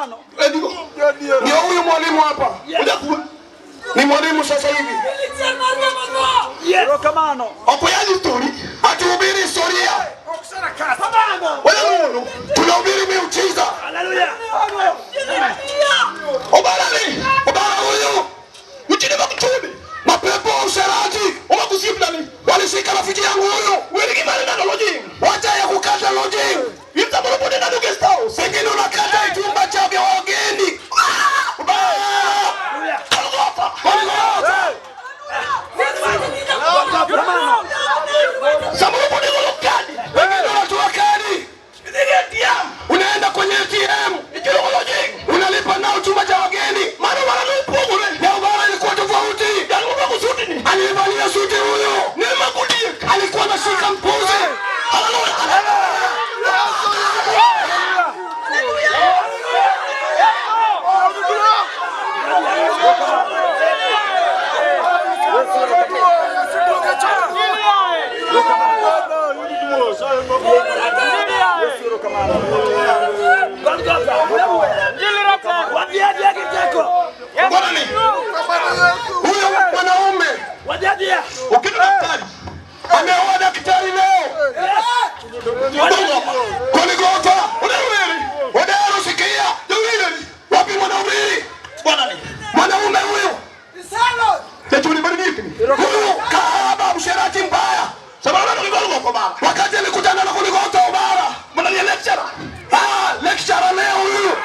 Rokamano. Ndio huyu mwalimu hapa. Ni mwalimu sasa hivi. Rokamano. Okoyaji story. Atuhubiri historia. Wewe tunahubiri miujiza. Haleluya. Obara huyu. Uchini makutuni. Mapepo wa usherati. Umakusifu nani? Walishika rafiki yangu huyu. Wewe kimani na lodging. Wacha ya kukata lodging. Yita morobode na guest house. Sengine unakata itumba cha vya wageni. Unaenda kwenye ATM unalipa nao chumba cha wageni. Ilikuwa tofauti. Alivalia suti huyo. Alikuwa anashika mpuzi. Huyo mwanaume ameoa daktari leo. Goligota. Wadaro sikia. Wapi mwanaume? Mwanaume huyo. Huyo kahaba msherati mbaya. Wakati alikutana na Goligota Obara. Lecturer leo huyo.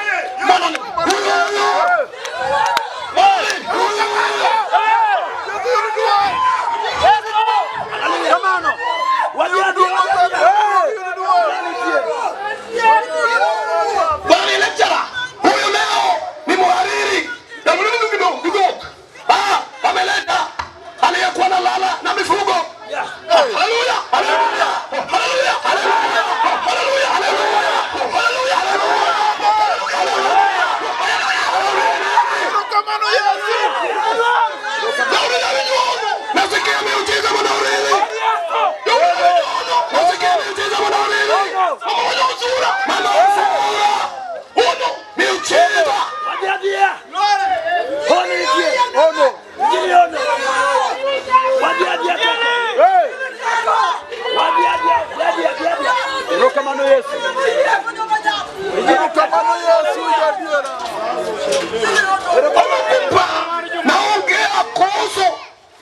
Naongea kuhusu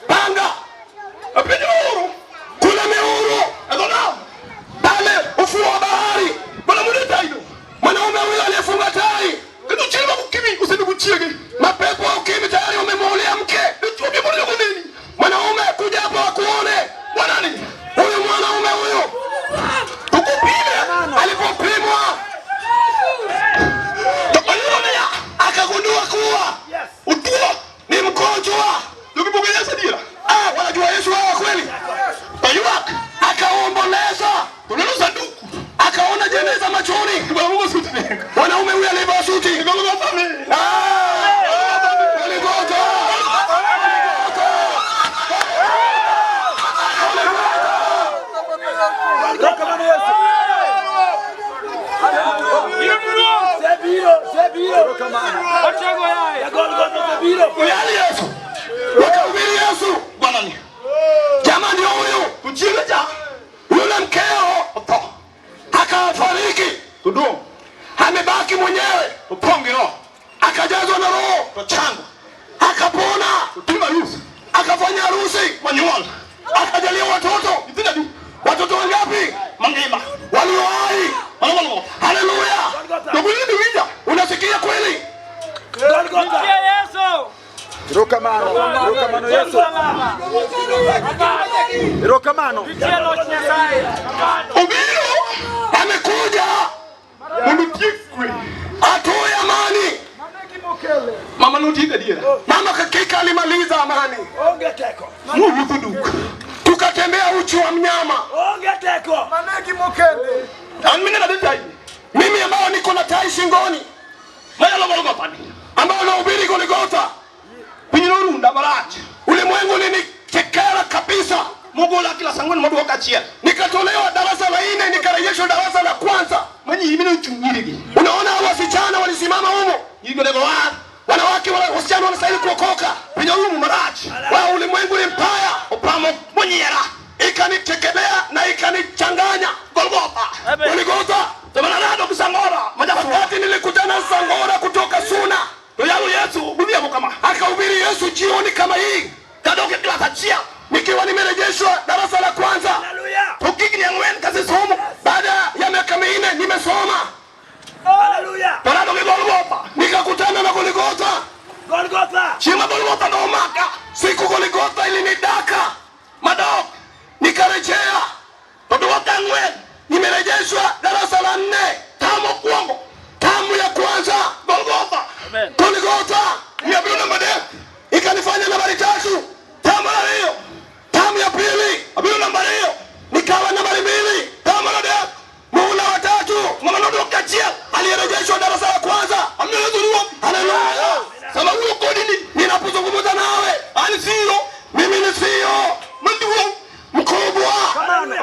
panga. Kule Meuru. Pale ufuo wa bahari. Mwanaume huyo aliyefunga tai. Mapepo ya ukimwi tayari wamemuulia mke. Mwanaume kuja hapa wakuone. Huyu mwanaume huyo. Tukupime. Alipopimwa akagundua kuwa utua ni mgonjwa. Wanajua Yesu hawa kweli. Akaomboleza. Akaona jeneza machoni. Mwanaume huyu alivaa suti. Wakahubiri Yesu. Jamani huyu yule mkeo akafariki. Amebaki mwenyewe. Akajazwa na roho. Akapona. Akafanya harusi. Akajalia watoto. Watoto wangapi? Walioai. Haleluya. Unasikia kweli? Rokamano Yesu. Rokamano. Ubiro amekuja. Atoe amani. Mama kakika alimaliza amani. Tukatembea uchi wa mnyama. Mimi ambao niko na tai shingoni. Ambao nahubiri Goligota. Ulimwengu ninikekera kabisa. Nikatolewa darasa la 4 nikarejeshwa darasa la kwanza. Unaona wasichana walisimama humo. kidole wa wanawake wasichana wanastahili kuokoka. Penye huyu maraji wa ulimwengu ni mbaya upamo monyera ikanitekebea na ikanichanganya Golgotha. Golgotha tamanado kusangora wakati nilikutana Sangora kutoka Suna Yoyalu Yesu budia kama akahubiri Yesu jioni kama hii kadoke klasa chia nikiwa nimerejeshwa darasa la kwanza. Haleluya. Tukiki ni ngwen kazi somo baada ya miaka 4 nimesoma. Haleluya. Parado Golgotha nikakutana na Golgotha. Golgotha chima Golgotha ndo maka siku Golgotha ilinidaka madok nikarejea toto wakangwe nimerejeshwa darasa la 4 tamo kuongo tamu ya kwanza Golgotha. Amen. Golgotha niambia namba ikanifanya nambari 3 tamu la hiyo tamu ya pili abio nambari hiyo nikawa nambari 2 tamu la dek muula wa 3 mama ndo kachia alirejeshwa darasa la kwanza amnyezo. Haleluya. Sama huyo kodini ninapozungumza nawe ani sio mimi ni sio mndugu mkubwa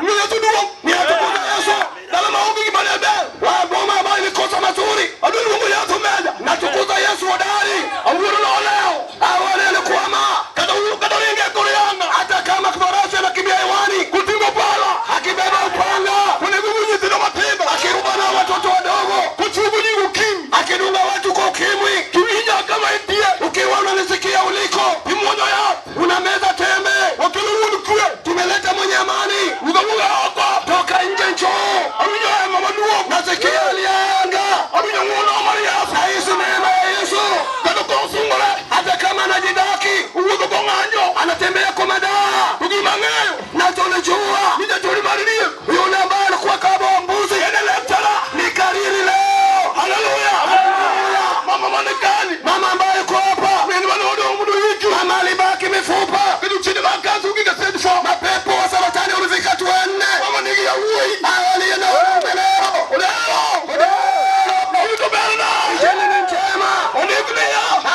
mnyezo duo ninatukuza Yesu dala maombi kibalebe wa boma ambayo ni kosa mazuri adui Mungu Yesu mmoja natukuza Yesu hodari amuru leo awale kuama kada huyo kada ringe koreanga hata kama farasi anakimbia hewani kutingo pala akibeba upanga kunigumunyi zina matemba akiruba na watoto wadogo kuchubunyi ukimwi akidunga watu kwa ukimwi kiwinya kama ndiye ukiwa unanisikia uliko pimoja ya unameza tembe wakilulu kwe tumeleta mwenye amani ugamuga hapa toka nje njoo arunya mama duo nasikia alianga arunya muona Maria saisi neema ya Yesu kada kusungula hata kama anajidaki uwezo konganyo anatembea kwa madaa ukimangayo na tunajua nijatuli marinie yule ambaye alikuwa kama mbuzi eneletala nikariri leo. Haleluya. Haleluya. Mama manekani mama ambaye yuko hapa mimi wanaodo mudu hiki mama alibaki mifupa kitu chini makazi ukikasedi for mapepo wa saratani ulifika 4 mama nigi ya uwe awali na leo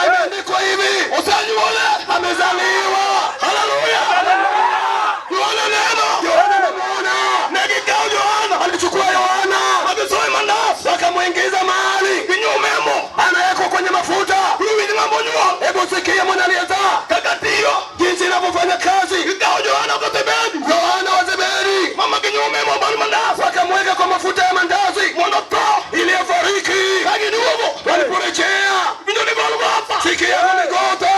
ameandikwa hivi usanyole amezaliwa. Haleluya. Yohana neno Yohana namuona negikao Yohana alichukua Yohana amesoe mandazi akamuingiza mahali kinyumemo anawekwa kwenye mafuta huyu ni mambo nyua. Hebu sikia mwanalieza kakatio jinsi inavyofanya kazi kikao Yohana kwa Zebedi Yohana wa Zebedi mama kinyumemo bali mandazi akamweka kwa mafuta ya mandazi mwandoto iliyofariki lakini huo waliporejea sikia Golgotha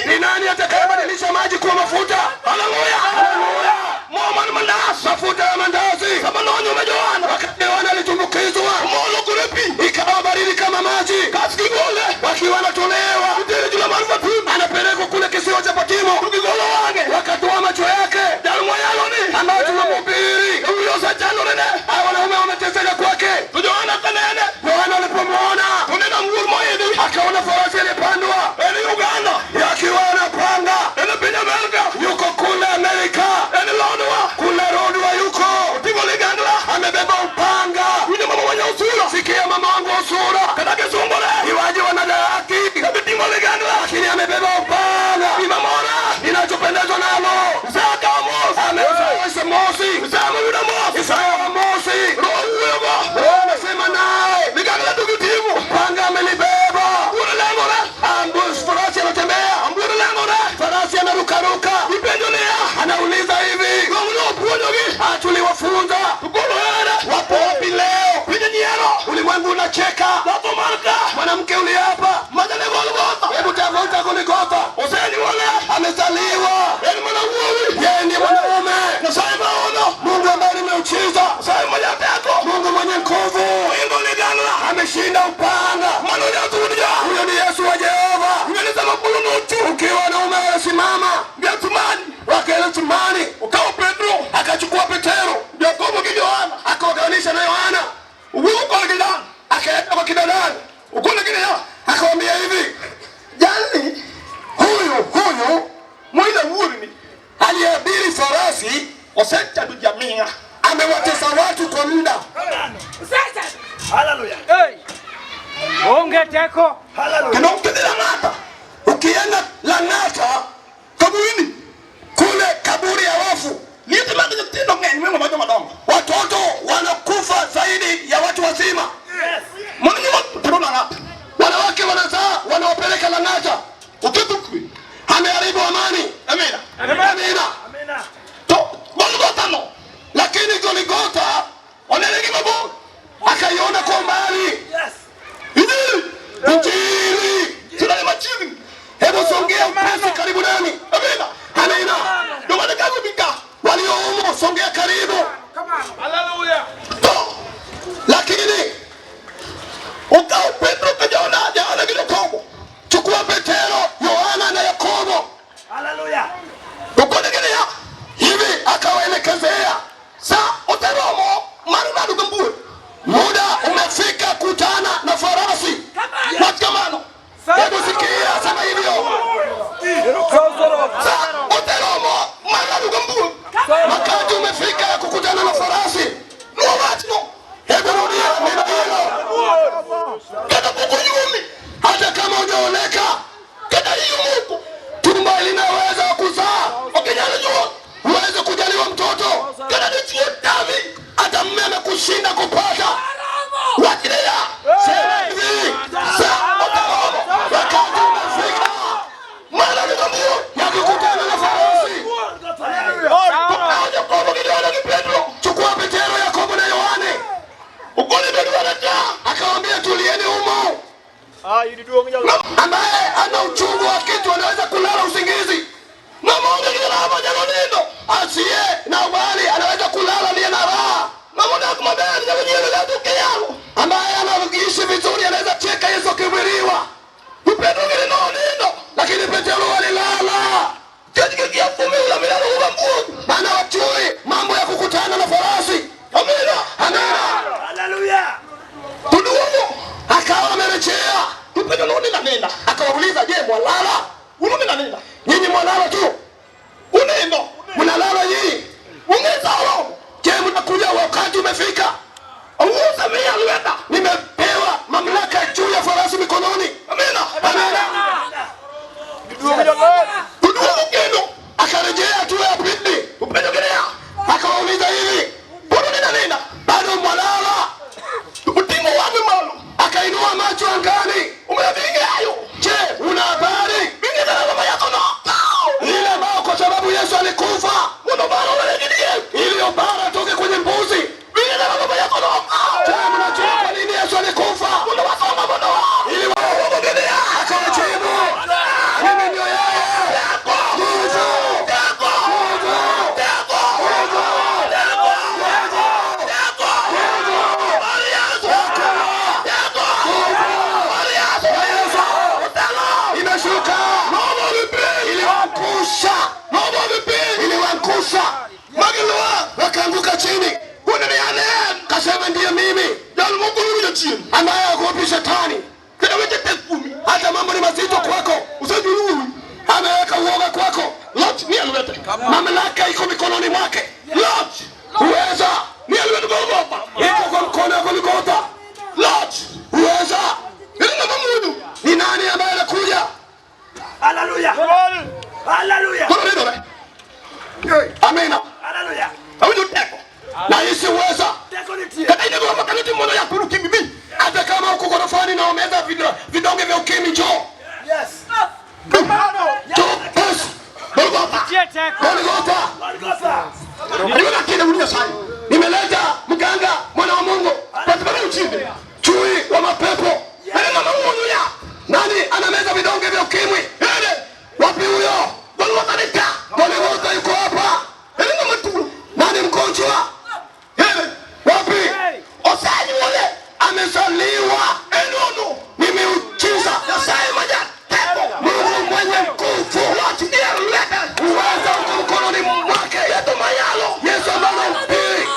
ni nani atakayebadilisha maji kuwa mafuta? Haleluya. Haleluya. Mama mandazi mafuta ya mandazi kama nonyo umejoana wakati Yohana alitumbukizwa molo kurepi ikawa baridi kama maji kaski gole wakiwa wanatolewa ndele jula marufuku anapelekwa kule kisiwa cha Patimo tukigolo wange wakatoa macho yake damu yalo ni ambao tunamhubiri huyo sajano nene wanaume wameteseka kwake tujoana kanene Yohana alipomwona tunena nguru moyeni akaona farasi alipandwa eni Uganda yakiwa anapanga eni Amerika yuko kule Amerika eni Lodwa kule Lodwa yuko Tigo Ligandla amebeba upanga yule mama mwenye usura sikia mama wangu usura katake sumbole iwaje wanadaki Tigo Ligandla lakini amebeba upanga ni mamona ninachopendezwa nalo Isaka Amos ameuza Mosi Isaka yule Mosi Isaka Mosi roho huyo anasema naye nikangala tukitimu panga amelibeba ule lengo la ambush farasi anatembea ambule lengo la farasi anarukaruka ipendelea anauliza hivi ngono puonyogi atuliwafunza tukolo era wapo wapi leo kwenye nyero ulimwengu unacheka hapo marka mwanamke ule hapa madale Golgotha hebu tafuta Golgotha useni wala amezaliwa yeye mwana huyu yeye ni mwanaume na sasa ono Mungu ambaye nimeuchiza sasa mmoja yako Mungu mwenye nguvu Mungu ligana ameshinda upanga mwana yazudia huyo ni Yesu wa Jehova ungesema kulunutu ukiwa na ume simama ndio tumani wakele tumani ukao Petro akachukua Petero Yakobo Yohana akaunganisha na Yohana uko kidana akaenda kwa kidana ukule kile akamwambia hivi jani huyu mwile mwuri aliabiri farasi osenta dujamia amewatesa watu kwa muda. Haleluya. Onge teko. Haleluya. Kana ukidela ngata. Ukienda Lang'ata kaburini kule kaburi ya wafu. Niite magazeti tendo ngeni mwengo madongo. Watoto wanakufa zaidi ya watu wazima. Yes. Mwana watu tano Lang'ata. Kalang'ata ukitukwi ameharibu amani. Amina. Amina. To Golgotha no. Lakini Golgotha onelegi mabu akaiona kwa mbali. Yes. Injili. Tunale machini. Hebu songea upesi karibu nani. Amina. Amina. Ndio maana kazi bika. Waliomo songea karibu. Haleluya. Lakini ukao Petro kajaona kile kombo. Chukua Petero, Yohana na Yakobo. Haleluya. Ukonegelea hivi akawaelekezea. Sa oteromo marunadu gambue. Muda umefika kutana na farasi. Makamano. Hebu sikia sema hivyo. Sa oteromo marunadu gambue. Wakati umefika kukutana na farasi. Nuwatino. Hebu rudia neno hilo. Kada kukuyumi. Hata kama hujaoleka, kada hiyo Mungu tumbo linaweza kuzaa. Ukijana jua uweze kujaliwa mtoto. Kada ni chuo dami. Hata mume amekushinda kupata. Wakilea sema hivi. Wakati umefika. Mara ni gambio ya kukutana na farasi. Yakobo kidogo Petro. Chukua Petero, Yakobo na Yohane. Ukoni Petro akawaambia tulieni humo. Ambaye ana uchungu wa kitu anaweza kulala usingizi. Mama ungekilala jalo neno. Asiye na wali anaweza kulala ni na raha. Mama nakumabaya ni la duke yao. Ambaye anaishi vizuri anaweza cheka Yesu kibiriwa. Petro neno. Lakini Petro alilala. Katika fumula milalo ugambu. Maana wajui mambo ya kukutana na farasi. Amina. Amina. Haleluya. Tudumu. Akawa amerejea. Petro nenda. Akawauliza, je, mwalala? Nenda. Nyinyi mwalala tu. Unendo. Mnalala nyinyi. Ungezao. Je, mnakuja wakati umefika? Unguza mia luenda. Nimepewa mamlaka juu ya farasi mikononi. Amina. Amina. Tudumu kendo. Akarejea tu ya pili. Petro gelea. Akawauliza hivi. Nenda. Bado mwalala. Utimo wapi malo? Akainua macho angani. Umeyapiga hayo. Je, una habari? Mimi na mama yako na. Ile ambao kwa sababu Yesu alikufa. Mbona bado unarejelea? Ile bara toke kwenye mbuzi. Mimi na mama yako na. Je, mnajua kwa nini Yesu alikufa? Mbona wasoma mbona? Ili wao wagogelea. Akawajibu. Mimi ndio yeye. Wakaanguka chini. Kasema ndiye mimi. Ambaye agopi shetani. Hata mambo ni mazito kwako. Usijui. Ameweka uoga kwako. Lot ni alwete. Mamlaka iko mikononi mwake. Lot. Uweza. Ni alwete Golgotha. Iko kwa mkono wa Golgotha. Lot. Uweza. Ni nani ambaye anakuja? Haleluya. Haleluya. Amina. Haleluya. Hauju teko. Na Yesu uweza. Teko ni tie. Kata ile kwa kaniti mmoja ya kuruki bibi. Hata kama uko gorofani na umeza vidonge vya ukimwi njoo. Yes. Nimeleta mganga mwana wa Mungu. Chui wa mapepo. Nani anameza vidonge vya ukimwi? Wapi huyo? Golgotha yuko hapa. Nani mgonjwa? Wapi? Osani wale amezaliwa. Ni miujiza. Mungu mwenye nguvu. Uweza uko mkononi mwake. Yesu ambaye mpili.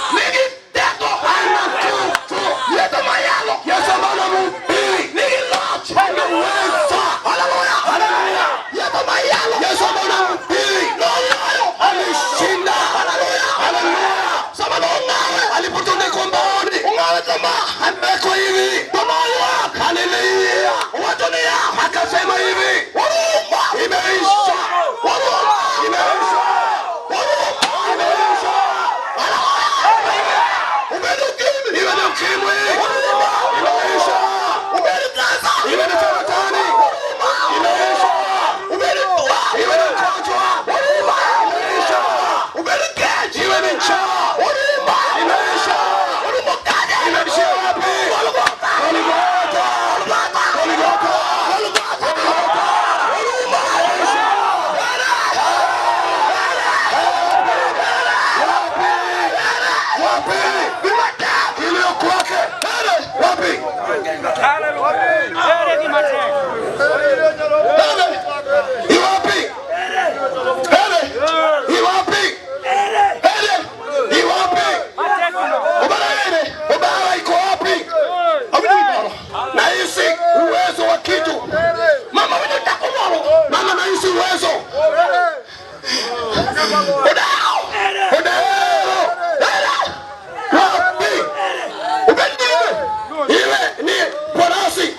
Iwe ni polisi